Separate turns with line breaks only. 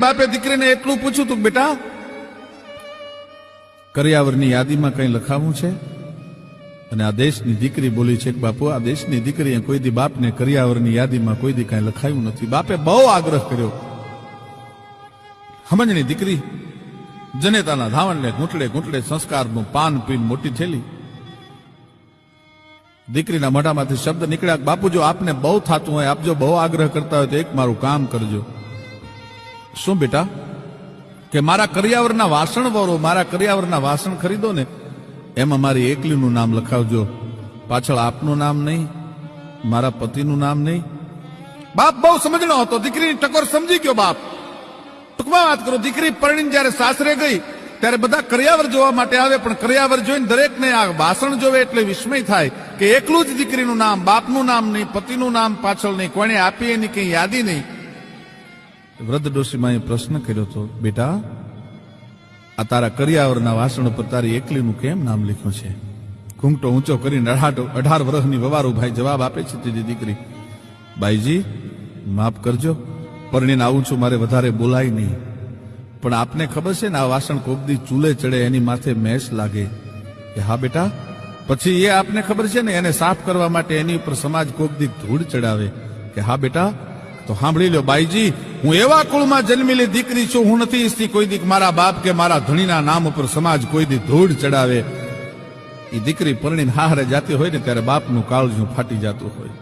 બાપે દીકરીને એટલું પૂછ્યું તું, બેટા કરિયાવરની યાદીમાં કંઈ લખાવું છે? અને આ દેશની દીકરી બોલી છે કે બાપુ, આ દેશની દીકરીએ કોઈ દી બાપને કરિયાવરની યાદીમાં કોઈ દી કાંઈ લખાયું નથી. બાપે બહુ આગ્રહ કર્યો. સમજણી દીકરી જનેતાના ધાવણને ઘૂંટડે ઘૂંટડે સંસ્કારનું પાન પીને મોટી થયેલી. દીકરીના મોઢામાંથી શબ્દ નીકળ્યા, બાપુ જો આપને બહુ થતું હોય, આપ જો બહુ આગ્રહ કરતા હોય તો એક મારું કામ કરજો. શું બેટા? કે મારા કરિયાવરના વાસણ વાળો, મારા કરિયાવરના વાસણ ખરીદો ને, એમાં મારી એકલીનું નામ લખાવજો. પાછળ આપનું નામ નહીં, મારા પતિનું નામ નહીં. બાપ બહુ સમજણો હતો, દીકરીની ટકોર સમજી ગયો બાપ. ટૂંકમાં વાત કરો, દીકરી પરણીને જયારે સાસરે ગઈ ત્યારે બધા કરિયાવર જોવા માટે આવે, પણ કરિયાવર જોઈને દરેકને આ વાસણ જોવે એટલે વિસ્મય થાય કે એકલું જ દીકરીનું નામ, બાપનું નામ નહીં, પતિનું નામ પાછળ નહીં, કોણે આપી એની કઈ યાદી નહીં. વૃદ્ધ ડોશીમાએ પ્રશ્ન કર્યો હતો, બેટા આ તારા કરિયાવરના વાસણ પર તારી એકલીનું કેમ નામ લખ્યું છે? ઘૂંઘટો ઊંચો કરીને 18 વર્ષની વવારું ભાઈ જવાબ આપે છે તેની દીકરી, બાઈજી માફ કરજો, પરણીને આવું છું, મારે વધારે બોલાય નહીં, પણ આપને ખબર છે ને આ વાસણ કોક દી ચૂલે ચડે એની માથે મેસ લાગે. કે હા બેટા. પછી એ આપને ખબર છે ને એને સાફ કરવા માટે એની ઉપર સમાજ કોક દી ધૂળ ચડાવે. કે હા બેટા. તો સાંભળી લો બાઈજી, હું એવા કુળમાં જન્મેલી દીકરી છું, હું નથી ઈચ્છતી કોઈ દી મારા બાપ કે મારા ધણીના નામ ઉપર સમાજ કોઈ દી ધૂળ ચડાવે. એ દીકરી પરણીને હારે જાતી હોય ને ત્યારે બાપનું કાળજું ફાટી જતું હોય.